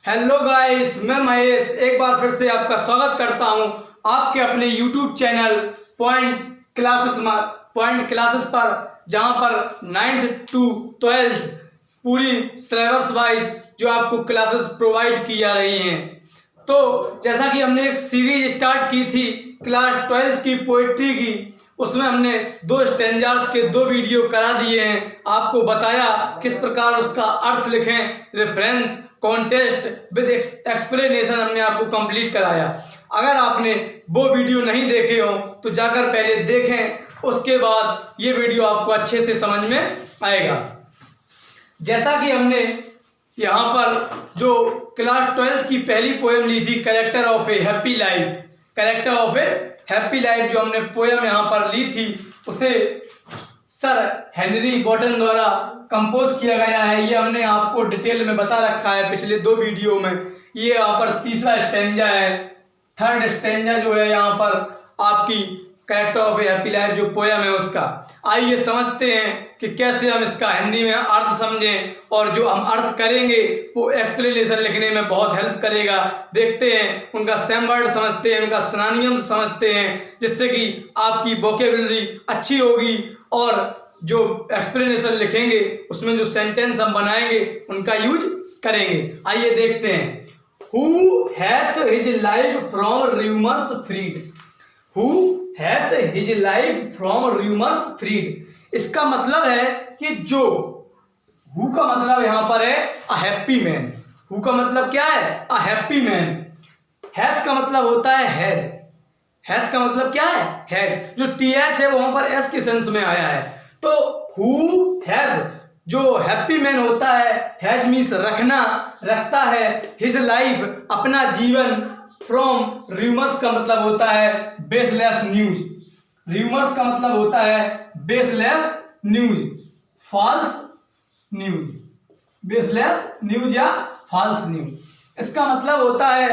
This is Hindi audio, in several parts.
हेलो गाइस, मैं महेश एक बार फिर से आपका स्वागत करता हूं आपके अपने यूट्यूब चैनल पॉइंट क्लासेस पर, जहां पर 9th to 12th पूरी सिलेबस वाइज जो आपको क्लासेस प्रोवाइड की जा रही हैं। तो जैसा कि हमने एक सीरीज स्टार्ट की थी क्लास 12th की पोइट्री की, उसमें हमने 2 स्टैंजार्स के 2 वीडियो करा दिए हैं। आपको बताया किस प्रकार उसका अर्थ लिखें, रेफरेंस, कॉन्टेस्ट विद एक्सप्लेनेशन हमने आपको कंप्लीट कराया। अगर आपने वो वीडियो नहीं देखे हो तो जाकर पहले देखें, उसके बाद ये वीडियो आपको अच्छे से समझ में आएगा। जैसा कि हमने यहाँ पर जो क्लास 12th की पहली पोएम ली थी, character of a Happy life, जो हमने पोएम यहाँ पर ली थी, उसे सर हेनरी बॉटन द्वारा कंपोज किया गया है। ये हमने आपको डिटेल में बता रखा है पिछले 2 वीडियो में। ये यहाँ पर तीसरा स्टैंजा है, थर्ड स्टैंजा जो है यहाँ पर आपकी character of a Happy life जो पोएम है उसका। आइए समझते हैं कि कैसे हम इसका हिंदी में अर्थ समझें, और जो हम अर्थ करेंगे वो एक्सप्लेनेशन लिखने में बहुत हेल्प करेगा। देखते हैं, उनका सेम वर्ड समझते हैं, उनका सिनोनिम्स समझते हैं, जिससे कि आपकी वोकेबुलरी अच्छी होगी, और जो एक्सप्लेनेशन लिखेंगे उसमें जो सेंटेंस हम बनाएंगे उनका यूज करेंगे। आइए देखते हैं। Who hath his life from rumours freed, who hath his life from rumours freed. इसका मतलब है कि जो, हु का मतलब यहां पर है अ हैप्पी मैन। हु का मतलब क्या है? अ हैप्पी मैन। हैथ का मतलब होता है हैज। हैथ का मतलब क्या है? हैज। जो टीएच है वो वहां पर एस के सेंस में आया है। तो हु हैज, जो हैप्पी मैन होता है, हैज मीन्स रखना, रखता है, हिज लाइफ अपना जीवन, फ्रॉम रूमर्स का मतलब होता है बेसलेस न्यूज। रूमर्स का मतलब होता है baseless news, false news, baseless news या फॉल्स न्यूज। इसका मतलब होता है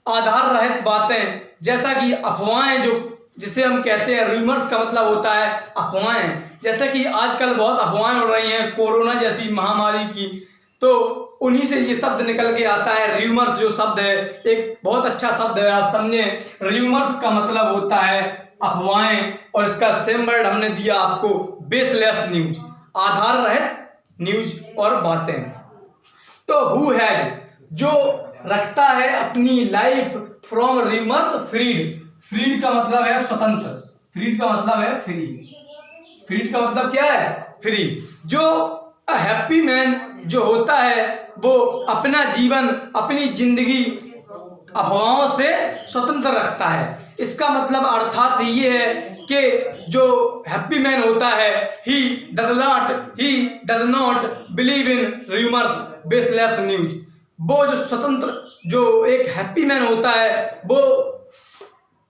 आधार रहित बातें, जैसा कि अफवाहें, जो जिसे हम कहते हैं रूमर्स का मतलब होता है अफवाहें। जैसे कि आजकल बहुत अफवाहें उड़ रही हैं कोरोना जैसी महामारी की, तो उन्हीं से ये शब्द निकल के आता है। रूमर्स जो शब्द है एक बहुत अच्छा शब्द है, आप समझें। रूमर्स का मतलब होता है अफवाहें, और इसका सेम वर्ड हमने दिया आपको बेसलेस न्यूज, आधार रहित न्यूज और बातें। तो हु हैज, जो रखता है अपनी life, from rumours freed. Freed का मतलब है स्वतंत्र, फ्रीड का मतलब है फ्री, फ्रीड का मतलब क्या है? फ्री। जो अ हैप्पी मैन जो होता है वो अपना जीवन, अपनी जिंदगी अफवाहों से स्वतंत्र रखता है। इसका मतलब अर्थात ये है कि जो हैप्पी मैन होता है, he does not believe in rumours baseless news. वो जो स्वतंत्र, जो एक हैप्पी मैन होता है, वो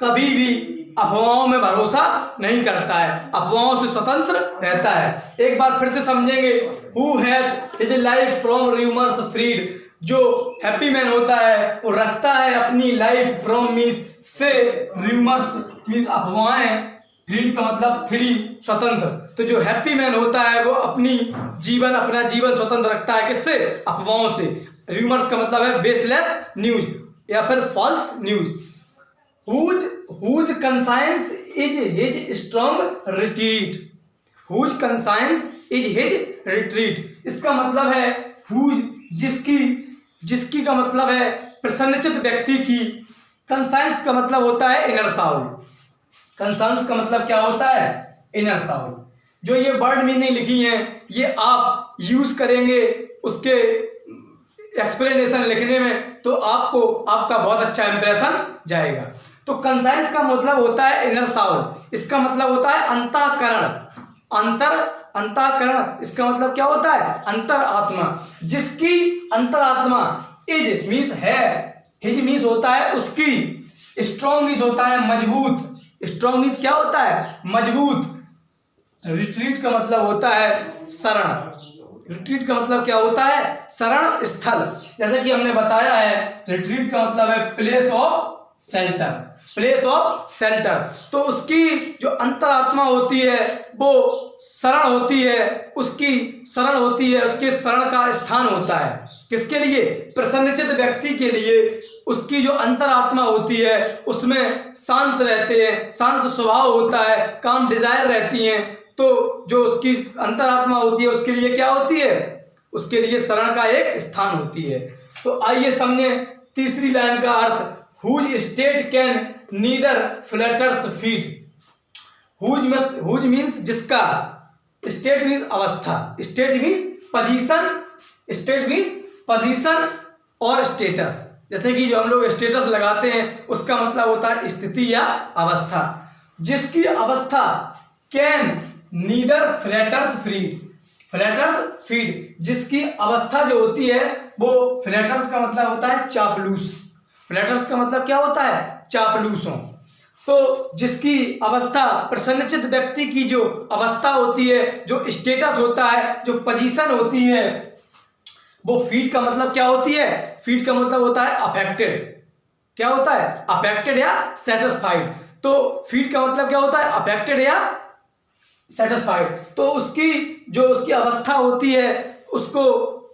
कभी भी अफवाहों में भरोसा नहीं करता है, अफवाहों से स्वतंत्र रहता है। एक बार फिर से समझेंगे। Who hath his life from rumours freed, जो हैप्पी मैन होता है वो रखता है अपनी लाइफ, फ्रॉम मीन्स से, रूमर्स मीन्स अफवाहें, फ्रीड का मतलब फ्री, स्वतंत्र। तो जो हैप्पी मैन होता है वो अपना जीवन स्वतंत्र रखता है, किससे? अफवाहों से। रूमर्स का मतलब है बेसलेस न्यूज या फिर false news. Whose conscience is his strong retreat, whose conscience is his retreat। इसका मतलब है whose, जिसकी का मतलब है प्रसन्नचित व्यक्ति की। conscience का मतलब होता है इनर साउल। conscience का मतलब क्या होता है? Inner Saul. जो ये वर्ड मीनिंग लिखी है ये आप यूज करेंगे उसके एक्सप्लेनेशन लिखने में, तो आपका बहुत अच्छा इंप्रेशन जाएगा। तो कंसाइंस का मतलब होता है इनर साउल। इसका मतलब होता है अंतःकरण, अंतःकरण। इसका मतलब क्या होता है? अंतर आत्मा। जिसकी अंतर आत्मा, इज मीन्स है, हिज मीन्स होता है उसकी, स्ट्रॉन्ग मीन्स होता है मजबूत। स्ट्रॉन्ग मीन्स क्या होता है? मजबूत। रिट्रीट का मतलब होता है शरण। रिट्रीट का मतलब क्या होता है? शरण स्थल। जैसे कि हमने बताया है, रिट्रीट का मतलब है place of shelter, place of shelter. तो उसकी जो अंतरात्मा होती है वो शरण होती है, उसकी शरण होती है, उसके शरण का स्थान होता है। किसके लिए? प्रसन्नचित्त व्यक्ति के लिए। उसकी जो अंतरात्मा होती है उसमें शांत रहते हैं, शांत स्वभाव होता है, काम डिजायर रहती हैं। तो जो उसकी अंतरात्मा होती है उसके लिए क्या होती है? उसके लिए शरण का एक स्थान होती है। तो आइए समझें तीसरी लाइन का अर्थ। Whose state can neither flatters feed। Whose means जिसका, state means अवस्था, state means position, state means position और स्टेटस। जैसे कि जो हम लोग स्टेटस लगाते हैं उसका मतलब होता है स्थिति या अवस्था। जिसकी अवस्था can neither flutters feed, flutters feed, जिसकी अवस्था जो होती है वो फ्लैटर्स का मतलब होता है चापलूस। फ्लैटर्स का मतलब क्या होता है? चापलूसों। तो जिसकी अवस्था, प्रसन्नचित्त व्यक्ति की जो अवस्था होती है, जो स्टेटस होता है, जो पोजीशन होती है, वो फीड का मतलब क्या होती है? फीड का मतलब होता है अफेक्टेड। क्या होता है? अफेक्टेड या सेटिस्फाइड। तो फीड का मतलब क्या होता है? अफेक्टेड या सेटिस्फाइड। तो उसकी जो उसकी अवस्था होती है उसको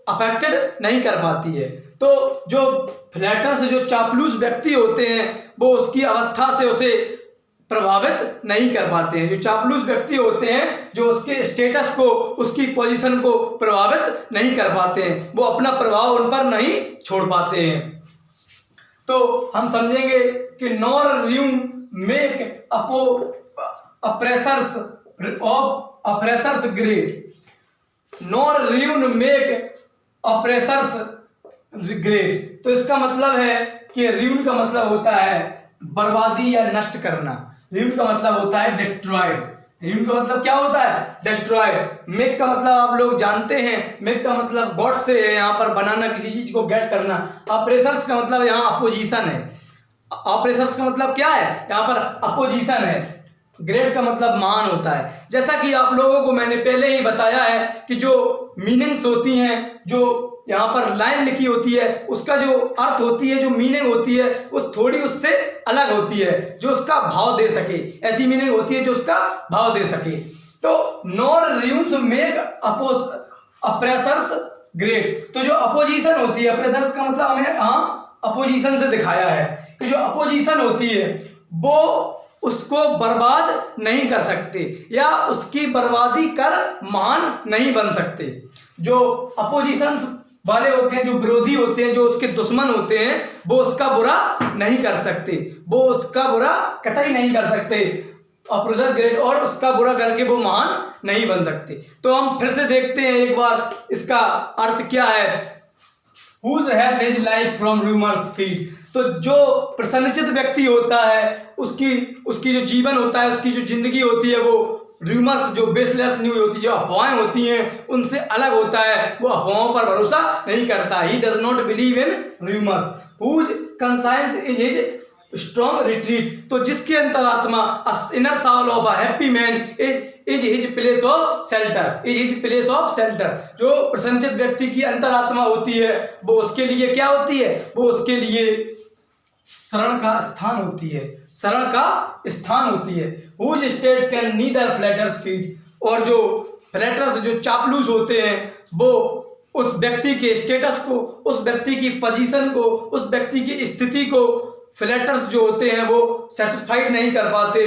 अफेक्टेड नहीं कर पाती है। तो जो फ्लैटर्स, जो चापलूस व्यक्ति होते हैं वो उसकी अवस्था से उसे प्रभावित नहीं कर पाते हैं। जो चापलूस व्यक्ति होते हैं जो उसके स्टेटस को, उसकी पोजीशन को प्रभावित नहीं कर पाते हैं, वो अपना प्रभाव उन पर नहीं छोड़ पाते हैं। तो हम समझेंगे कि nor ruin make oppressors of oppressors great. Nor ruin make oppressors great. तो इसका मतलब है कि र्यून का मतलब होता है बर्बादी या नष्ट करना। र्यून का मतलब होता है डिस्ट्रॉयड। र्यून का मतलब क्या होता है? डिस्ट्रॉयड। मेक का मतलब आप लोग जानते हैं, मेक का मतलब गॉड से है, यहाँ पर बनाना, किसी चीज को गेट करना। ऑपरेशंस का मतलब यहाँ अपोजिशन है। ऑपरेशंस का मतलब क्या है? यहाँ पर अपोजिशन है। ग्रेट का मतलब महान होता है। जैसा कि आप लोगों को मैंने पहले ही बताया है कि जो मीनिंग्स होती हैं, जो यहाँ पर लाइन लिखी होती है उसका जो अर्थ होती है, जो मीनिंग होती है वो थोड़ी उससे अलग होती है, जो उसका भाव दे सके। ऐसी मीनिंग होती है जो उसका भाव दे सके। तो नॉर र्यून्स मेक अप्रेसर्स ग्रेट। तो जो अपोजिशन होती है, अप्रेसर्स का मतलब हमें यहाँ अपोजिशन से दिखाया है कि जो अपोजिशन होती है वो उसको बर्बाद नहीं कर सकते या उसकी बर्बादी कर महान नहीं बन सकते। जो अपोजिशन वाले होते हैं, जो विरोधी होते हैं, जो उसके दुश्मन होते हैं, वो उसका बुरा नहीं कर सकते, वो उसका बुरा कतई नहीं कर सकते। अपोजिशन ग्रेट, और उसका बुरा करके वो महान नहीं बन सकते। तो हम फिर से देखते हैं एक बार इसका अर्थ क्या है। Whose health is life from rumors feed। तो जो प्रसन्नचित्त व्यक्ति होता है उसकी जो जीवन होता है, उसकी जो जिंदगी होती है वो रूमर्स, जो बेसलेस न्यूज होती है, जो अफवाहें होती हैं उनसे अलग होता है। वो अफवाहों पर भरोसा नहीं करता। He does not believe in rumours. Whose conscience is his strong retreat। तो जिसकी अंतरात्मा, inner Saul of a happy man is his place of shelter, is his place of shelter. जो प्रसन्नचित्त व्यक्ति की अंतरात्मा होती है वो उसके लिए क्या होती है? वो उसके लिए शरण का स्थान होती है, शरण का स्थान होती है। Whose state can neither flatters feed। और जो फ्लैटर्स, जो चापलूस होते हैं वो उस व्यक्ति के स्टेटस को, उस व्यक्ति की पोजीशन को, उस व्यक्ति की स्थिति को फ्लैटर्स जो होते हैं वो सेटिस्फाइड नहीं कर पाते,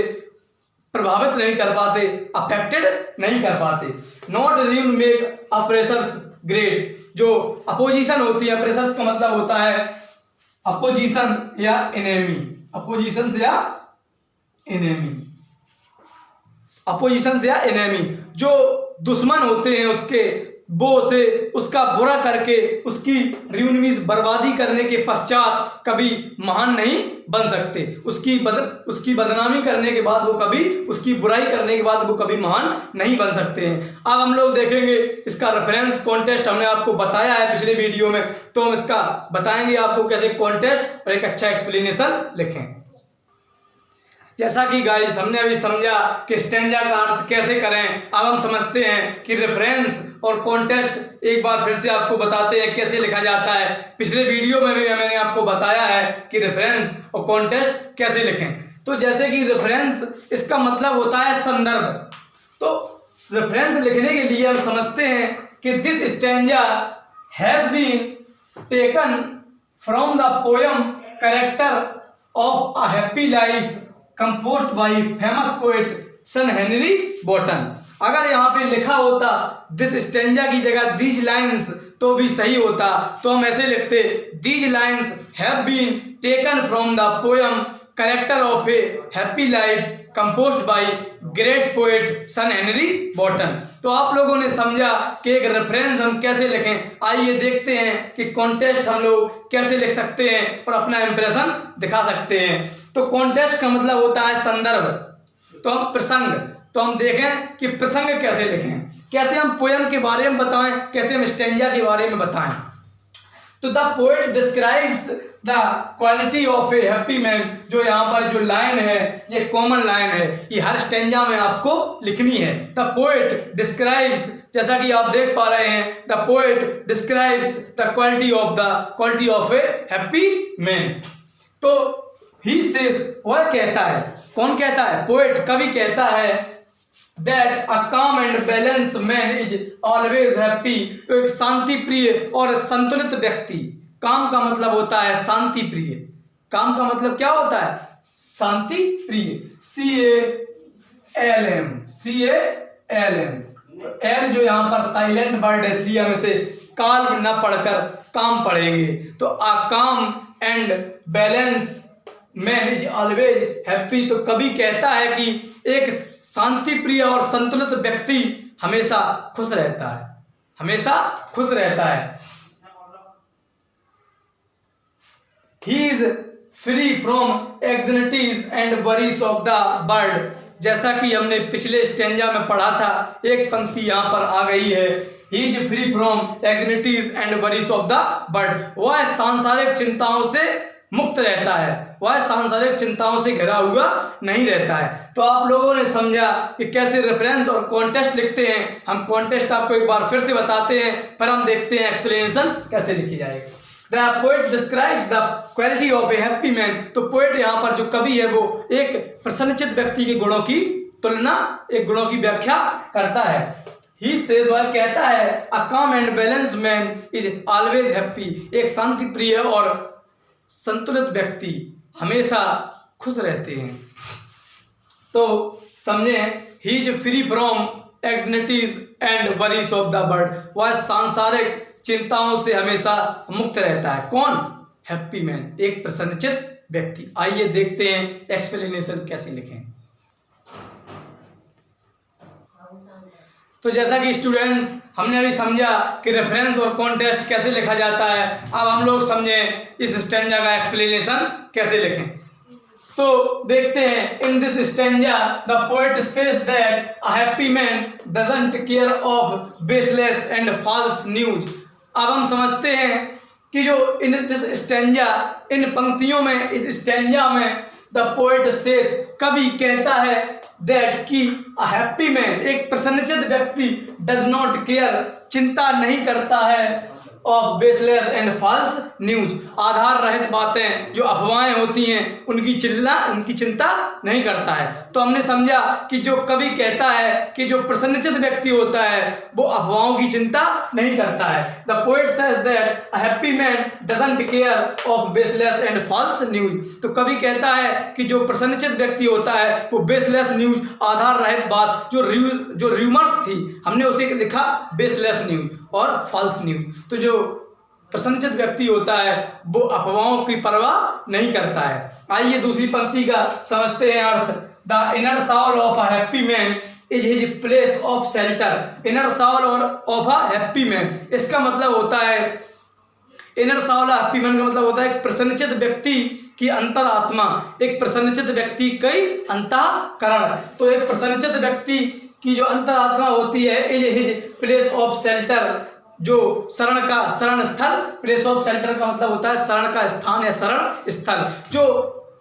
प्रभावित नहीं कर पाते, अफेक्टेड नहीं कर पाते। Not ruin make oppressors great. जो अपोजिशन होती है, अप्रेसर्स का मतलब होता है अपोजिशन या एनेमी, अपोजिशन से या एनेमी, अपोजिशन से या एनेमी। जो दुश्मन होते हैं उसके, वो उसे उसका बुरा करके, उसकी र्यून मीन्स बर्बादी करने के पश्चात कभी महान नहीं बन सकते। उसकी बदनामी करने के बाद वो कभी, उसकी बुराई करने के बाद वो कभी महान नहीं बन सकते हैं। अब हम लोग देखेंगे इसका रेफरेंस कॉन्टेस्ट, हमने आपको बताया है पिछले वीडियो में, तो हम इसका बताएंगे आपको कैसे कॉन्टेस्ट और एक अच्छा एक्सप्लेनेशन लिखें। जैसा कि गाइस हमने अभी समझा कि स्टैंजा का अर्थ कैसे करें, अब हम समझते हैं कि रेफरेंस और कॉन्टेस्ट एक बार फिर से आपको बताते हैं कैसे लिखा जाता है। पिछले वीडियो में भी मैंने आपको बताया है कि रेफरेंस और कॉन्टेस्ट कैसे लिखें। तो जैसे कि रेफरेंस, इसका मतलब होता है संदर्भ। तो रेफरेंस लिखने के लिए हम समझते हैं कि this stanza has been taken from the poem Character of a Happy Life composed by famous poet Sir Henry Wotton. अगर यहाँ पे लिखा होता दिस स्टैंजा की जगह दीज लाइन्स तो भी सही होता, तो हम ऐसे लिखते these lines have been taken from the poem Character of a Happy Life composed by great poet Sir Henry Wotton. तो आप लोगों ने समझा कि एक रेफरेंस हम कैसे लिखें। आइए देखते हैं कि कॉन्टेस्ट हम लोग कैसे लिख सकते हैं और अपना इंप्रेशन दिखा सकते हैं। तो कॉन्टेस्ट का मतलब होता है संदर्भ, तो हम प्रसंग, तो हम देखें कि प्रसंग कैसे लिखें, कैसे हम पोयम के बारे में बताएं, कैसे हम स्टैंजा के बारे में बताएं। तो the poet describes the quality of a happy man, जो यहाँ पर जो लाइन है ये कॉमन लाइन है, ये हर स्टैंजा में आपको लिखनी है। द पोएट डिस्क्राइब्स, जैसा कि आप देख पा रहे हैं, the poet describes the quality of a happy man. तो ही सेज, वह कहता है, कौन कहता है? पोएट, कवि कहता है that a calm and balanced man is always happy। तो एक शांति प्रिय और संतुलित व्यक्ति, काम का मतलब होता है शांति प्रिय, काम का मतलब क्या होता है? शांति प्रिय, CALM, तो एल जो यहाँ पर साइलेंट वर्ड है इसलिए हम इसे काल्म न पढ़कर काम पढ़ेंगे। तो आ काम and balance man is always happy, तो कवि कहता है कि एक शांति प्रिय और संतुलित व्यक्ति हमेशा खुश रहता है, हमेशा खुश रहता है। He is free from anxieties and worries of the world। जैसा कि हमने पिछले स्टैंजा में पढ़ा था, एक पंक्ति यहाँ पर आ गई है, He is free from anxieties and worries of the world। वह सांसारिक चिंताओं से मुक्त रहता है, वह सांसारिक चिंताओं से घिरा हुआ नहीं रहता है। तो आप लोगों ने समझा कि कैसे रेफरेंस और कॉन्टेस्ट लिखते हैं। हम कॉन्टेस्ट आपको एक बार फिर से बताते हैं, पर हम देखते हैं एक्सप्लेनेशन कैसे लिखी जाएगी। The poet describes the quality of a happy man, तो पोएट यहाँ पर जो कवि है वो एक प्रसन्नचित्त व्यक्ति के गुणों की तुलना, एक गुणों की व्याख्या करता है। ही सेज, वह कहता है, अ काम and balance man is always happy, एक शांति प्रिय और संतुलित व्यक्ति हमेशा खुश रहते हैं। तो समझें, he is free from anxieties and worries of the world, वह सांसारिक चिंताओं से हमेशा मुक्त रहता है। कौन? हैप्पी मैन, एक प्रसन्नचित्त व्यक्ति। आइए देखते हैं एक्सप्लेनेशन कैसे लिखें। तो जैसा कि स्टूडेंट्स हमने अभी समझा कि रेफरेंस और कॉन्टेस्ट कैसे लिखा जाता है, अब हम लोग समझें इस स्टैंजा का एक्सप्लेनेशन कैसे लिखें। तो देखते हैं, in this stanza the poet says that a happy man doesn't care of baseless and false news. अब हम समझते हैं कि जो इन दिस स्टैंजा, इन पंक्तियों में, इस स्टैंजा में द पोएट सेज, कवि कहता है दैट कि अ हैप्पी मैन, एक प्रसन्नचित्त व्यक्ति, डज नॉट केयर, चिंता नहीं करता है, of baseless and false news, आधार रहित बातें जो अफवाहें होती हैं उनकी चिंता नहीं करता है। तो हमने समझा कि जो कवि कहता है कि जो प्रसन्नचित्त व्यक्ति होता है वो अफवाहों की चिंता नहीं करता है। The poet says that a happy man doesn't care of baseless and false news. तो कवि कहता है कि जो प्रसन्नचित्त व्यक्ति होता है वो बेसलेस न्यूज, आधार रहित बात, जो र्यूमर्स थी, हमने उसे लिखा बेसलेस न्यूज और फॉल्स न्यूज। तो जो प्रसन्नचित्त व्यक्ति होता है वो अफवाहों की परवाह नहीं करता है। आइए दूसरी पंक्ति का समझते हैं अर्थ। The inner soul of a happy man is his place of shelter. Inner soul और ऑफ अ हैप्पी मैन, इसका मतलब होता है, इनर सॉल हैप्पी मैन का मतलब होता है प्रसन्नचित्त व्यक्ति की अंतरात्मा, एक प्रसन्नचित्त व्यक्ति कई अंतःकरण। तो एक प्रसन्नचित्त व्यक्ति की जो अंतरात्मा होती है is his place of shelter, जो शरण स्थल, प्लेस ऑफ शेल्टर का मतलब होता है शरण का स्थान या शरण स्थल। जो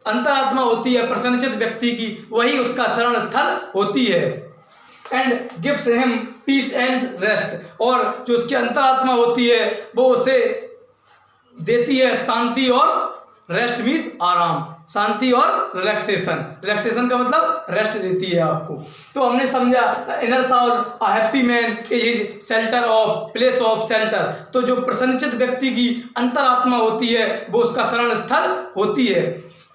अंतरात्मा होती है प्रसन्नचित्त व्यक्ति की, वही उसका शरण स्थल होती है। And gives him peace and rest, और जो उसकी अंतरात्मा होती है वो उसे देती है शांति और रेस्ट मीन्स आराम, शांति और रिलैक्सेशन। रिलैक्सेशन का मतलब रेस्ट देती है आपको। तो हमने समझा inner Saul a happy man is shelter of place of shelter. तो जो प्रसन्नचित्त व्यक्ति की अंतरात्मा होती है वो उसका शरण स्थल होती है।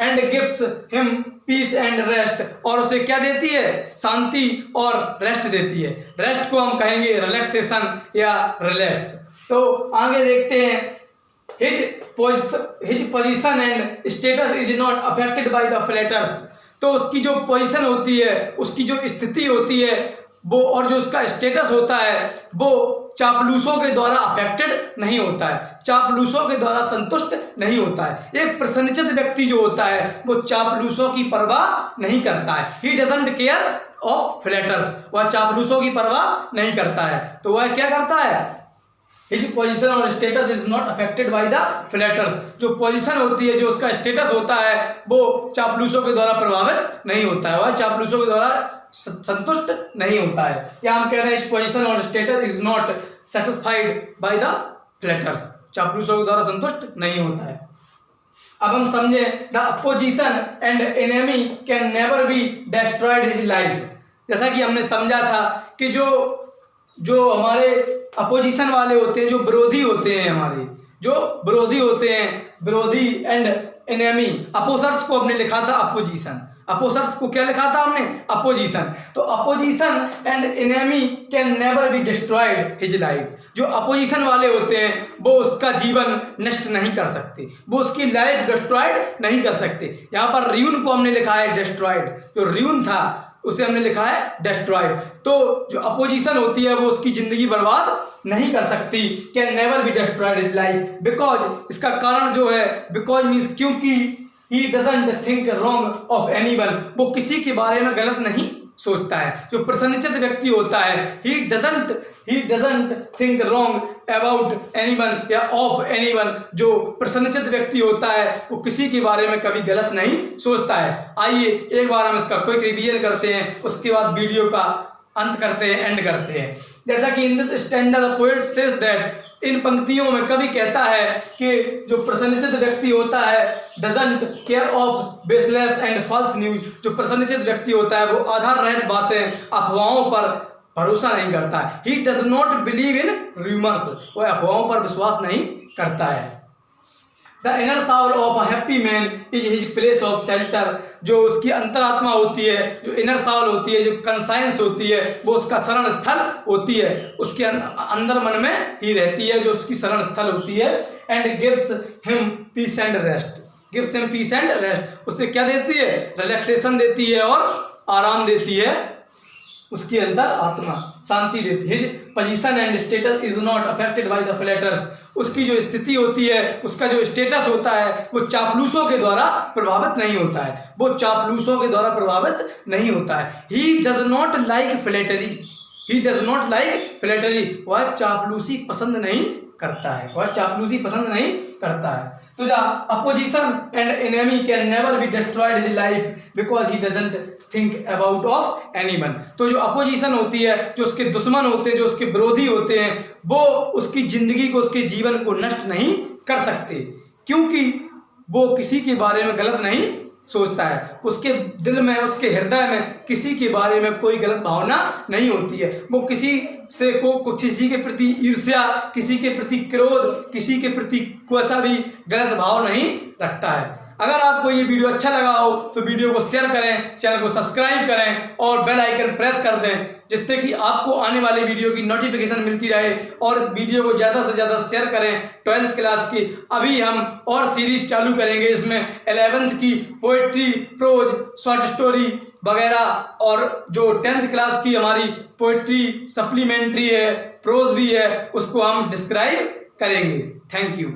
And gives him peace and rest, और उसे क्या देती है, शांति और रेस्ट देती है। रेस्ट को हम कहेंगे रिलैक्सेशन या रिलैक्स। तो आगे देखते हैं, his position and status is not affected by the flatters। तो उसकी जो पोजीशन होती है, उसकी जो स्थिति होती है वो, और जो उसका स्टेटस होता है वो चापलूसों के द्वारा अफेक्टेड नहीं होता है, चापलूसों के द्वारा संतुष्ट नहीं होता है। एक प्रसन्नचित्त व्यक्ति जो होता है वो चापलूसों की परवाह नहीं करता है। He doesn't care of flutters, वह चापलूसों की परवाह नहीं करता है। तो वह क्या करता है, His position और status is not affected by the flutters. जो पोजीशन होती है, जो उसका स्टेटस होता है वो चापलूसों के द्वारा प्रभावित नहीं होता है, वह चापलूसों के द्वारा संतुष्ट नहीं होता है। या हम कह रहे हैं पोजीशन और status is not satisfied by the flatters, चापलूसों के द्वारा संतुष्ट नहीं होता है। अब हम समझे the opposition and enemy can never be destroyed his life. जैसा कि हमने समझा था कि जो हमारे अपोजिशन वाले होते हैं, जो विरोधी होते हैं, हमारे जो विरोधी होते हैं, विरोधी एंड एनिमी, अपोजर्स को हमने लिखा था अपोजिशन, अपोजर्स को क्या लिखा था हमने, अपोजिशन। तो opposition and enemy can never be destroyed his life. जो अपोजिशन वाले होते हैं वो उसका जीवन नष्ट नहीं कर सकते, वो उसकी लाइफ डिस्ट्रॉयड नहीं कर सकते। यहाँ पर रियून को हमने लिखा है डिस्ट्रॉयड, जो रियून था उसे हमने लिखा है डिस्ट्रॉयड। तो जो अपोजिशन होती है वो उसकी जिंदगी बर्बाद नहीं कर सकती, can never be destroyed his life because, इसका कारण जो है बिकॉज मीन्स क्योंकि, he doesn't think wrong of anyone, वो किसी के बारे में गलत नहीं सोचता है। जो प्रसन्नचित्त व्यक्ति होता है he doesn't think wrong about anyone या ऑफ एनीवन। जो प्रसन्नचित्त व्यक्ति होता है वो किसी के बारे में कभी गलत नहीं सोचता है। आइए एक बार हम इसका क्विक रिवीजन करते हैं, उसके बाद वीडियो का अंत करते हैं, एंड करते हैं। जैसा कि in this stanza the poet says that, इन पंक्तियों में कवि कहता है कि जो प्रसन्नचित्त व्यक्ति होता है doesn't care of baseless and false news. जो प्रसन्नचित्त व्यक्ति होता है वो आधार रहित बातें, अफवाहों पर भरोसा नहीं करता है। He does not believe in rumours, वह अफवाहों पर विश्वास नहीं करता है। The inner Saul of a happy man is his place of shelter. जो उसकी अंतरात्मा होती है, जो इनर साउल होती है, जो कंसाइंस होती है, वो उसका शरण स्थल होती है, उसके अंदर मन में ही रहती है, जो उसकी शरण स्थल होती है। And gives him peace and rest, gives him peace and rest, उसे क्या देती है, रिलैक्सेशन देती है और आराम देती है, उसकी अंदर आत्मा शांति देती है। His position and status is not affected by the flutters. उसकी जो स्थिति होती है, उसका जो स्टेटस होता है वो चापलूसों के द्वारा प्रभावित नहीं होता है, वो चापलूसों के द्वारा प्रभावित नहीं होता है। He does not like flattery, he does not like flattery, वह चापलूसी पसंद नहीं करता है, वह चापलूसी पसंद नहीं करता है। तो जा opposition and enemy can never be destroyed his life because he doesn't think about of anyone. तो जो अपोजिशन होती है, जो उसके दुश्मन होते हैं, जो उसके विरोधी होते हैं, वो उसकी जिंदगी को, उसके जीवन को नष्ट नहीं कर सकते, क्योंकि वो किसी के बारे में गलत नहीं सोचता है। उसके दिल में, उसके हृदय में किसी के बारे में कोई गलत भावना नहीं होती है। वो किसी से किसी के प्रति ईर्ष्या, किसी के प्रति क्रोध, किसी के प्रति कोई सा भी गलत भाव नहीं रखता है। अगर आपको ये वीडियो अच्छा लगा हो तो वीडियो को शेयर करें, चैनल को सब्सक्राइब करें और बेल आइकन प्रेस कर दें, जिससे कि आपको आने वाले वीडियो की नोटिफिकेशन मिलती रहे। और इस वीडियो को ज़्यादा से ज़्यादा शेयर करें। 12th क्लास की अभी हम और सीरीज चालू करेंगे, इसमें 11th की पोइट्री, प्रोज, शॉर्ट स्टोरी वगैरह, और जो 10th क्लास की हमारी पोइट्री सप्लीमेंट्री है, प्रोज भी है, उसको हम डिस्क्राइब करेंगे। Thank you.